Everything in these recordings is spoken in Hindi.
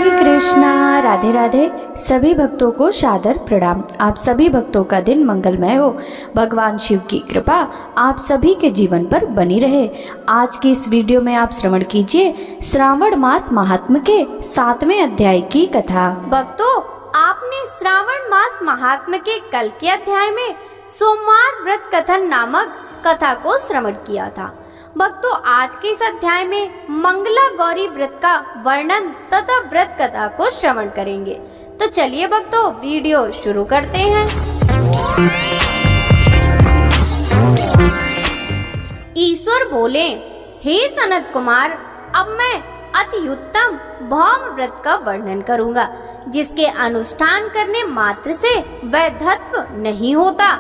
हरे कृष्णा, राधे राधे। सभी भक्तों को सादर प्रणाम। आप सभी भक्तों का दिन मंगलमय हो। भगवान शिव की कृपा आप सभी के जीवन पर बनी रहे। आज की इस वीडियो में आप श्रवण कीजिए श्रावण मास महात्म्य के 7वें अध्याय की कथा। भक्तों, आपने श्रावण मास महात्म्य के कल के अध्याय में सोमवार व्रत कथन नामक कथा को श्रवण किया था। भक्तों, आज के इस अध्याय में मंगला गौरी व्रत का वर्णन तथा व्रत कथा को श्रवण करेंगे। तो चलिए भक्तों, वीडियो शुरू करते हैं। ईश्वर बोले, हे सनत कुमार, अब मैं अति उत्तम भौम व्रत का वर्णन करूंगा, जिसके अनुष्ठान करने मात्र से वैधत्व नहीं होता।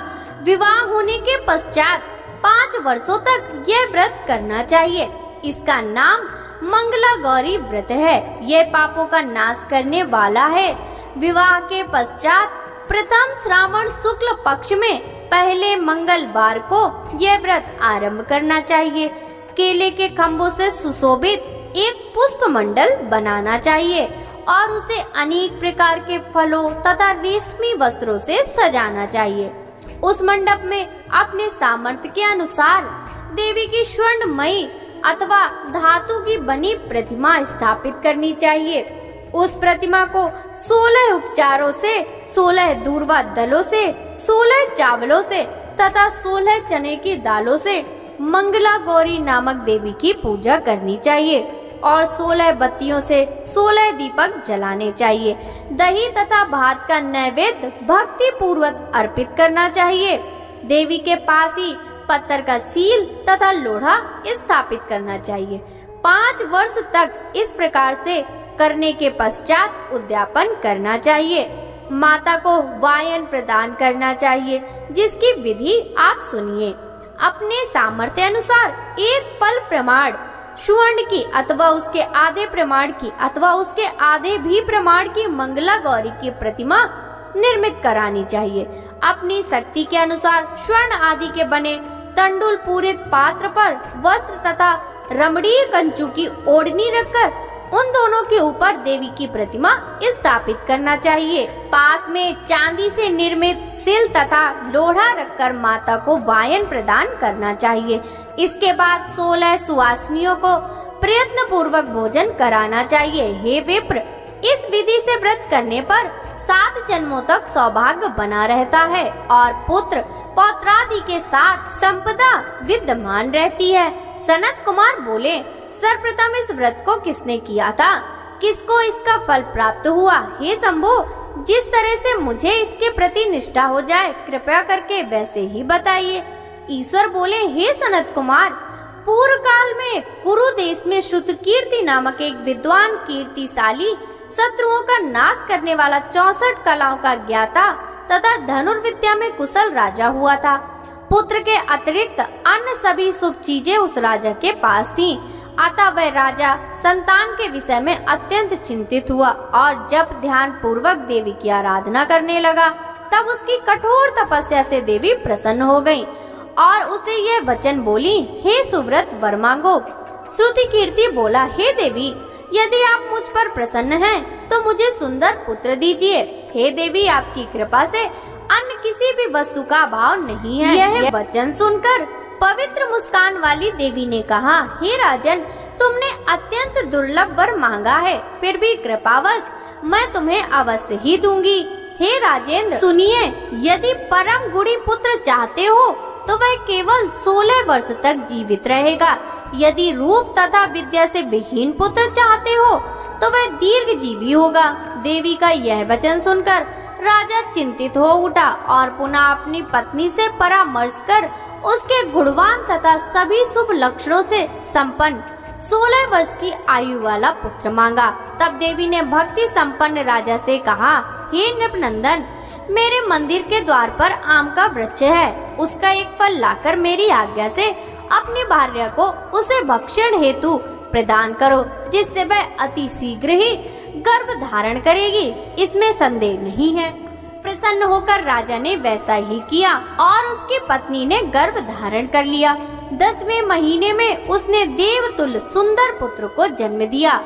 विवाह होने के पश्चात 5 वर्षों तक यह व्रत करना चाहिए। इसका नाम मंगला गौरी व्रत है। यह पापों का नाश करने वाला है। विवाह के पश्चात प्रथम श्रावण शुक्ल पक्ष में पहले मंगलवार को यह व्रत आरंभ करना चाहिए। केले के खम्भों से सुशोभित एक पुष्प मंडल बनाना चाहिए और उसे अनेक प्रकार के फलों तथा रेशमी वस्त्रों से सजाना चाहिए। उस मंडप में अपने सामर्थ्य के अनुसार देवी की स्वर्णमयी अथवा धातु की बनी प्रतिमा स्थापित करनी चाहिए। उस प्रतिमा को 16 उपचारों से, 16 दूर्वा दलों से, 16 चावलों से तथा 16 चने की दालों से मंगला गौरी नामक देवी की पूजा करनी चाहिए और 16 बत्तियों से 16 दीपक जलाने चाहिए। दही तथा भात का नैवेद्य भक्ति पूर्वक अर्पित करना चाहिए। देवी के पास ही पत्थर का सील तथा लोढ़ा स्थापित करना चाहिए। 5 वर्ष तक इस प्रकार से करने के पश्चात उद्यापन करना चाहिए। माता को वायन प्रदान करना चाहिए, जिसकी विधि आप सुनिए। अपने सामर्थ्य अनुसार एक पल प्रमाण स्वर्ण की अथवा उसके आधे प्रमाण की अथवा उसके आधे भी प्रमाण की मंगला गौरी की प्रतिमा निर्मित करानी चाहिए। अपनी शक्ति के अनुसार स्वर्ण आदि के बने तंडुल पूरित पात्र पर वस्त्र तथा रमणीय कंचू की ओढ़नी रखकर उन दोनों के ऊपर देवी की प्रतिमा स्थापित करना चाहिए। पास में चांदी से निर्मित सिल तथा लोढ़ा रखकर माता को वायन प्रदान करना चाहिए। इसके बाद 16 सुवासिनियों को प्रयत्न पूर्वक भोजन कराना चाहिए। हे विप्र, इस विधि से व्रत करने पर 7 जन्मों तक सौभाग्य बना रहता है और पुत्र पौत्रादि के साथ संपदा विद्यमान रहती है। सनत कुमार बोले, सर्वप्रथम इस व्रत को किसने किया था? किसको इसका फल प्राप्त हुआ? हे शंभो, जिस तरह से मुझे इसके प्रति निष्ठा हो जाए, कृपया करके वैसे ही बताइए। ईश्वर बोले, हे सनत कुमार, पूर्व काल में कुरु देश में श्रुतकीर्ति नामक एक विद्वान कीर्तिशाली शत्रुओं का नाश करने वाला 64 कलाओं का ज्ञाता तथा धनुर्विद्या में कुशल राजा हुआ था। पुत्र के अतिरिक्त अन्य सभी शुभ चीजें उस राजा के पास थीं। अतः वह राजा संतान के विषय में अत्यंत चिंतित हुआ और जब ध्यान पूर्वक देवी की आराधना करने लगा, तब उसकी कठोर तपस्या से देवी प्रसन्न हो गईं और उसे यह वचन बोली, हे सुव्रत, वर मांगो। श्रुति कीर्ति बोला, हे देवी, यदि आप मुझ पर प्रसन्न हैं, तो मुझे सुंदर पुत्र दीजिए। हे देवी, आपकी कृपा से अन्य किसी भी वस्तु का अभाव नहीं है। यह वचन सुनकर पवित्र मुस्कान वाली देवी ने कहा, हे राजन, तुमने अत्यंत दुर्लभ वर मांगा है, फिर भी कृपावश मैं तुम्हें अवश्य ही दूंगी। हे राजेंद्र, सुनिए, यदि परम गुणी पुत्र चाहते हो तो वह केवल 16 वर्ष तक जीवित रहेगा। यदि रूप तथा विद्या से विहीन पुत्र चाहते हो तो वह दीर्घ जीवी होगा। देवी का यह वचन सुनकर राजा चिंतित हो उठा और पुनः अपनी पत्नी से परामर्श कर उसके गुणवान तथा सभी शुभ लक्षणों से संपन्न 16 वर्ष की आयु वाला पुत्र मांगा। तब देवी ने भक्ति संपन्न राजा से कहा, हे नृपनंदन, मेरे मंदिर के द्वार पर आम का वृक्ष है, उसका एक फल लाकर मेरी आज्ञा से अपनी भार्या को उसे भक्षण हेतु प्रदान करो, जिससे वह अति शीघ्र ही गर्भ धारण करेगी। इसमें संदेह नहीं है। प्रसन्न होकर राजा ने वैसा ही किया और उसकी पत्नी ने गर्भ धारण कर लिया। 10वें महीने में उसने देवतुल्य सुंदर पुत्र को जन्म दिया।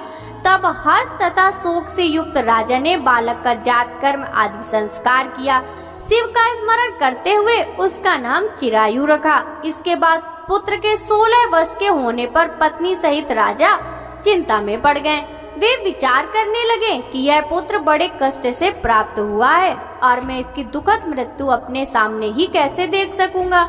तब हर्ष तथा शोक से युक्त राजा ने बालक का जात कर्म आदि संस्कार किया। शिव का स्मरण करते हुए उसका नाम चिरायु रखा। इसके बाद पुत्र के 16 वर्ष के होने पर पत्नी सहित राजा चिंता में पड़ गए। वे विचार करने लगे कि यह पुत्र बड़े कष्ट से प्राप्त हुआ है और मैं इसकी दुखद मृत्यु अपने सामने ही कैसे देख सकूंगा।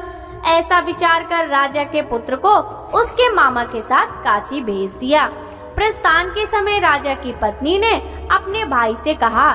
ऐसा विचार कर राजा के पुत्र को उसके मामा के साथ काशी भेज दिया। प्रस्थान के समय राजा की पत्नी ने अपने भाई से कहा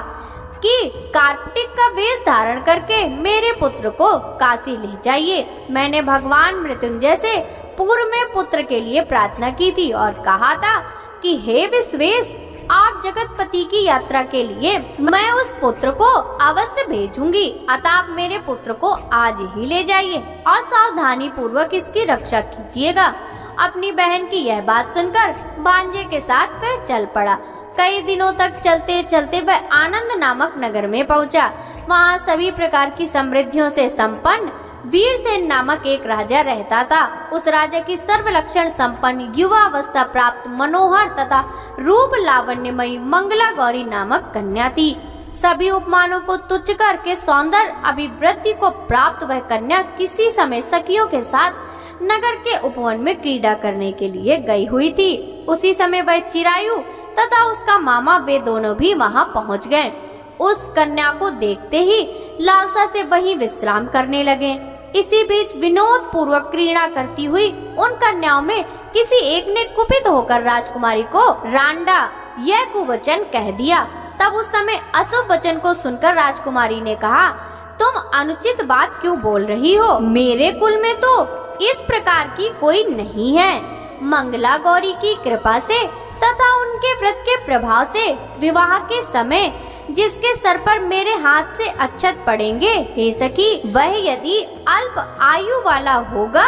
कि कार्तिक का वेश धारण करके मेरे पुत्र को काशी ले जाइए। मैंने भगवान मृत्युंजय से पूर्व में पुत्र के लिए प्रार्थना की थी और कहा था कि हे विश्वेश, आप जगतपति की यात्रा के लिए मैं उस पुत्र को अवश्य भेजूंगी। अतः आप मेरे पुत्र को आज ही ले जाइए और सावधानी पूर्वक इसकी रक्षा कीजिएगा। अपनी बहन की यह बात सुनकर भांजे के साथ वह चल पड़ा। कई दिनों तक चलते चलते वह आनंद नामक नगर में पहुंचा। वहां सभी प्रकार की समृद्धियों से संपन्न वीरसेन नामक एक राजा रहता था। उस राजा की सर्वलक्षण संपन्न युवावस्था प्राप्त मनोहर तथा रूप लावण्यमयी मंगला गौरी नामक कन्या थी। सभी उपमानों को तुच्छ करके सौंदर्य अभिवृद्धि को प्राप्त वह कन्या किसी समय सखियों के साथ नगर के उपवन में क्रीड़ा करने के लिए गई हुई थी। उसी समय वह चिरायु तथा उसका मामा वे दोनों भी वहां पहुंच गए। उस कन्या को देखते ही लालसा से वहीं विश्राम करने लगे। इसी बीच विनोद पूर्वक क्रीड़ा करती हुई उन कन्याओं में किसी एक ने कुपित होकर राजकुमारी को रांडा यह कुवचन कह दिया। तब उस समय अशुभ वचन को सुनकर राजकुमारी ने कहा, तुम अनुचित बात क्यों बोल रही हो? मेरे कुल में तो इस प्रकार की कोई नहीं है। मंगला गौरी की कृपा से तथा उनके व्रत के प्रभाव से विवाह के समय जिसके सर पर मेरे हाथ से अक्षत पड़ेंगे, हे सखी, वह यदि अल्प आयु वाला होगा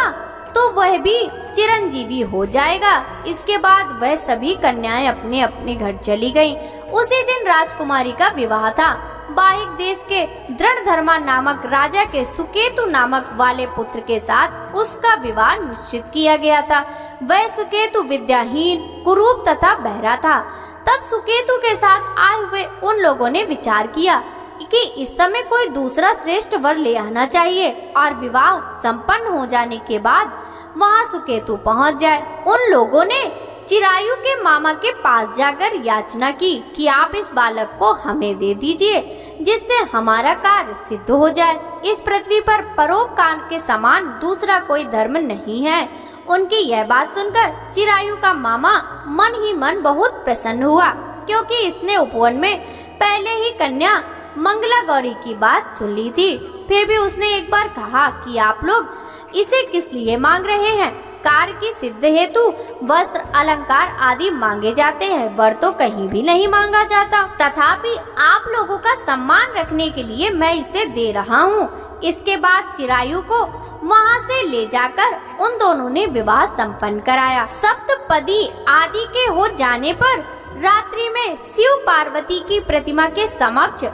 तो वह भी चिरंजीवी हो जाएगा। इसके बाद वह सभी कन्याएं अपने अपने घर चली गईं। उसी दिन राजकुमारी का विवाह था। बाहिक देश के दृढ़धर्मा नामक राजा के सुकेतु नामक वाले पुत्र के साथ उसका विवाह निश्चित किया गया था। वह सुकेतु विद्याहीन, कुरूप तथा बहरा था। तब सुकेतु के साथ आए हुए उन लोगों ने विचार किया कि इस समय कोई दूसरा श्रेष्ठ वर ले आना चाहिए और विवाह संपन्न हो जाने के बाद वहां सुकेतु पहुंच जाए। उन लोगों ने चिरायु के मामा के पास जाकर याचना की कि आप इस बालक को हमें दे दीजिए, जिससे हमारा कार्य सिद्ध हो जाए। इस पृथ्वी पर परोपकार के समान दूसरा कोई धर्म नहीं है। उनकी यह बात सुनकर चिरायु का मामा मन ही मन बहुत प्रसन्न हुआ, क्योंकि इसने उपवन में पहले ही कन्या मंगला गौरी की बात सुन ली थी। फिर भी उसने एक बार कहा कि आप लोग इसे किस लिए मांग रहे हैं? कार्य की सिद्ध हेतु वस्त्र, अलंकार आदि मांगे जाते हैं, वर तो कहीं भी नहीं मांगा जाता। तथापि आप लोगों का सम्मान रखने के लिए मैं इसे दे रहा हूँ। इसके बाद चिरायु को वहाँ से ले जाकर उन दोनों ने विवाह संपन्न कराया। सप्तपदी आदि के हो जाने पर रात्रि में शिव पार्वती की प्रतिमा के समक्ष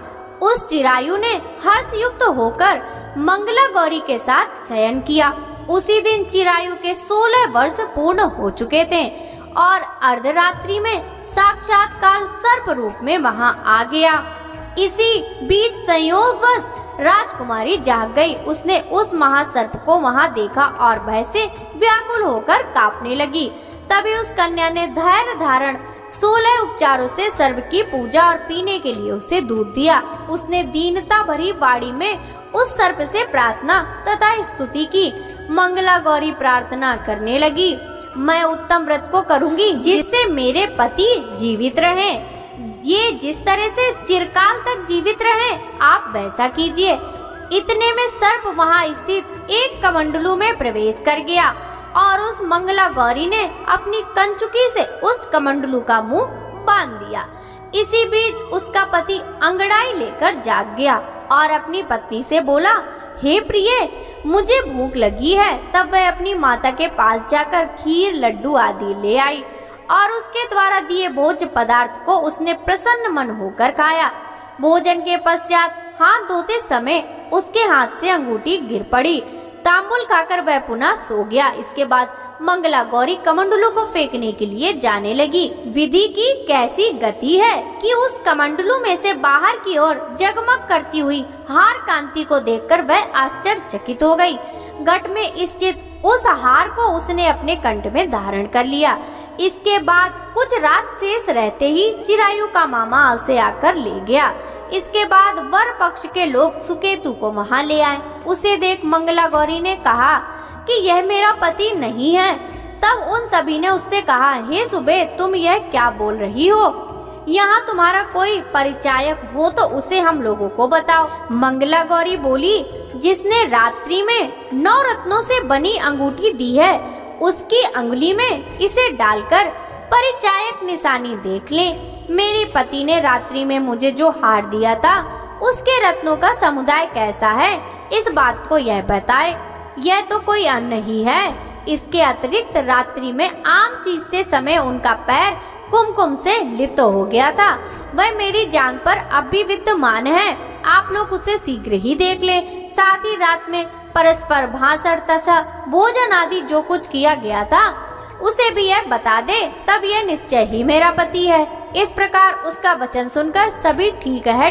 उस चिरायु ने हर्षयुक्त होकर मंगला गौरी के साथ शयन किया। उसी दिन चिरायु के 16 वर्ष पूर्ण हो चुके थे और अर्धरात्रि में साक्षात्कार सर्प रूप में वहां आ गया। इसी बीच संयोगवश राजकुमारी जाग गई। उसने उस महासर्प को वहां देखा और भय से व्याकुल होकर कांपने लगी। तभी उस कन्या ने धैर्य धारण 16 उपचारों से सर्प की पूजा और पीने के लिए उसे दूध दिया। उसने दीनता भरी वाणी में उस सर्प से प्रार्थना तथा स्तुति की। मंगला गौरी प्रार्थना करने लगी, मैं उत्तम व्रत को करूंगी जिससे मेरे पति जीवित रहें। ये जिस तरह से चिरकाल तक जीवित रहें, आप वैसा कीजिए। इतने में सर्प वहां स्थित एक कमंडलू में प्रवेश कर गया और उस मंगला गौरी ने अपनी कंचुकी से उस कमंडलू का मुंह बांध दिया। इसी बीच उसका पति अंगड़ाई लेकर जाग गया और अपनी पत्नी से बोला, हे प्रिय, मुझे भूख लगी है। तब वह अपनी माता के पास जाकर खीर, लड्डू आदि ले आई और उसके द्वारा दिए भोज्य पदार्थ को उसने प्रसन्न मन होकर खाया। भोजन के पश्चात हाथ धोते समय उसके हाथ से अंगूठी गिर पड़ी। तांबुल खाकर वह पुनः सो गया। इसके बाद मंगला गौरी कमंडलू को फेंकने के लिए जाने लगी। विधि की कैसी गति है कि उस कमंडलू में से बाहर की ओर जगमग करती हुई हार कांति को देखकर वह आश्चर्यचकित हो गई। घट में स्थित उस हार को उसने अपने कंठ में धारण कर लिया। इसके बाद कुछ रात शेष रहते ही चिरायु का मामा उसे आकर ले गया। इसके बाद वर पक्ष के लोग सुकेतु को वहां ले आए। उसे देख मंगला गौरी ने कहा कि यह मेरा पति नहीं है। तब उन सभी ने उससे कहा, हे सुबे, तुम यह क्या बोल रही हो? यहाँ तुम्हारा कोई परिचायक हो तो उसे हम लोगों को बताओ। मंगला गौरी बोली, जिसने रात्रि में 9 रत्नों से बनी अंगूठी दी है, उसकी अंगुली में इसे डालकर परिचायक निशानी देख ले। मेरे पति ने रात्रि में मुझे जो हार दिया था, उसके रत्नों का समुदाय कैसा है, इस बात को यह बताए। यह तो कोई अन्य ही है। इसके अतिरिक्त रात्रि में आम सींचते समय उनका पैर कुमकुम से लिप्त हो गया था। वह मेरी जांघ पर अब भी विद्यमान है। आप लोग उसे शीघ्र ही देख ले। साथ ही रात में परस्पर भाषण तथा भोजन आदि जो कुछ किया गया था, उसे भी यह बता दे, तब यह निश्चय ही मेरा पति है। इस प्रकार उसका वचन सुनकर सभी ठीक है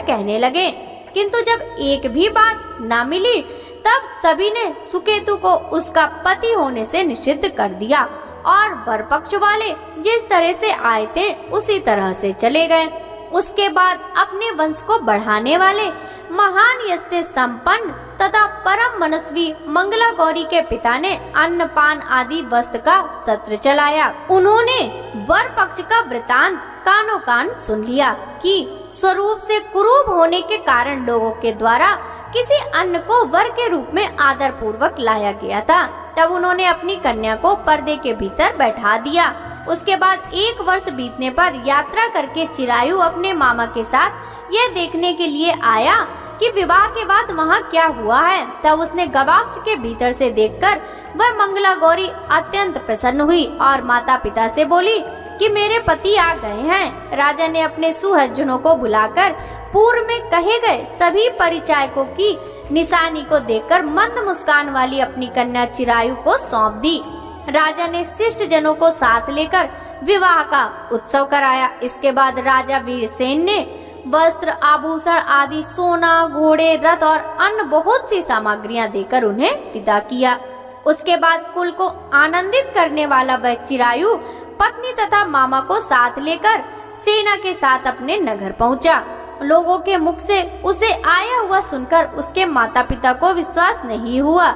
कहने लगे। किंतु जब एक भी बात न मिली, तब सभी ने सुकेतु को उसका पति होने से निषिद्ध कर दिया और वर पक्ष वाले जिस तरह से आए थे उसी तरह से चले गए। उसके बाद अपने वंश को बढ़ाने वाले महान यश से संपन्न तथा परम मनस्वी मंगला गौरी के पिता ने अन्नपान आदि वस्त्र का सत्र चलाया। उन्होंने वर पक्ष का वृतांत कानों कान सुन लिया कि स्वरूप से कुरूप होने के कारण लोगों के द्वारा किसी अन्य को वर के रूप में आदर पूर्वक लाया गया था। तब उन्होंने अपनी कन्या को पर्दे के भीतर बैठा दिया। उसके बाद 1 वर्ष बीतने पर यात्रा करके चिरायु अपने मामा के साथ यह देखने के लिए आया कि विवाह के बाद वहाँ क्या हुआ है। तब उसने गवाक्ष के भीतर से देखकर वह मंगला गौरी अत्यंत प्रसन्न हुई और माता पिता से बोली कि मेरे पति आ गए हैं। राजा ने अपने सुहज्जनों को बुलाकर पूर्व में कहे गए सभी परिचायकों की निशानी को देखकर मंद मुस्कान वाली अपनी कन्या चिरायु को सौंप दी। राजा ने शिष्ट जनों को साथ लेकर विवाह का उत्सव कराया। इसके बाद राजा वीरसेन ने वस्त्र, आभूषण आदि, सोना, घोड़े, रथ और अन्य बहुत सी सामग्रियां देकर उन्हें विदा किया। उसके बाद कुल को आनंदित करने वाला वह चिरायु पत्नी तथा मामा को साथ लेकर सेना के साथ अपने नगर पहुंचा। लोगों के मुख से उसे आया हुआ सुनकर उसके माता पिता को विश्वास नहीं हुआ।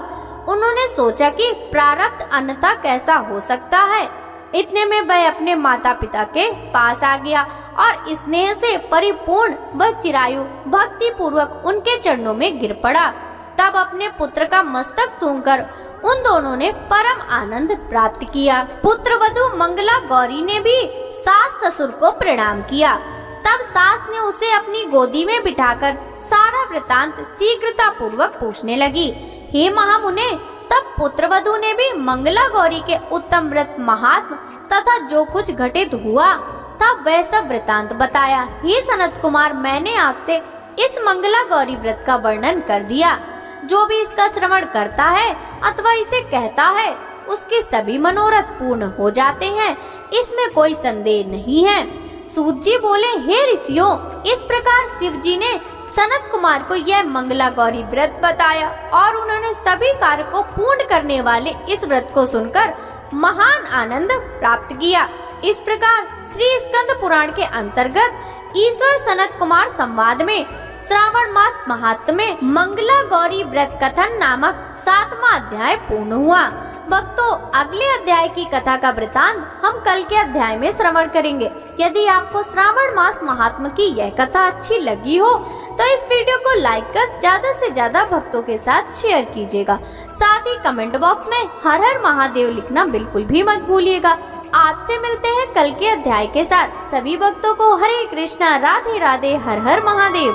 उन्होंने सोचा कि प्रारब्ध अन्यथा कैसा हो सकता है। इतने में वह अपने माता पिता के पास आ गया और स्नेह से परिपूर्ण वह चिरायु भक्ति पूर्वक उनके चरणों में गिर पड़ा। तब अपने पुत्र का मस्तक सूंघकर उन दोनों ने परम आनंद प्राप्त किया। पुत्र वधू मंगला गौरी ने भी सास ससुर को प्रणाम किया। तब सास ने उसे अपनी गोदी में बिठाकर सारा वृतांत शीघ्रता पूर्वक पूछने लगी। हे महामुने, तब पुत्र वधू ने भी मंगला गौरी के उत्तम व्रत महात्म तथा जो कुछ घटित हुआ तब वह सब वृतांत बताया। हे सनत कुमार, मैंने आपसे इस मंगला गौरी व्रत का वर्णन कर दिया। जो भी इसका श्रवण करता है अथवा इसे कहता है, उसके सभी मनोरथ पूर्ण हो जाते हैं, इसमें कोई संदेह नहीं है। सूत जी बोले, हे ऋषियों, इस प्रकार शिव जी ने सनत कुमार को यह मंगला गौरी व्रत बताया और उन्होंने सभी कार्य को पूर्ण करने वाले इस व्रत को सुनकर महान आनंद प्राप्त किया। इस प्रकार श्री स्कंद पुराण के अंतर्गत ईश्वर सनत कुमार संवाद में श्रावण मास महात्म्य में मंगला गौरी व्रत कथन नामक 7वां अध्याय पूर्ण हुआ। भक्तों, अगले अध्याय की कथा का वृतांत हम कल के अध्याय में श्रवण करेंगे। यदि आपको श्रावण मास महात्म्य की यह कथा अच्छी लगी हो तो इस वीडियो को लाइक कर ज्यादा से ज्यादा भक्तों के साथ शेयर कीजिएगा। साथ ही कमेंट बॉक्स में हर हर महादेव लिखना बिल्कुल भी मत भूलिएगा। आपसे मिलते हैं कल के अध्याय के साथ। सभी भक्तों को हरे कृष्णा, राधे राधे, हर हर महादेव।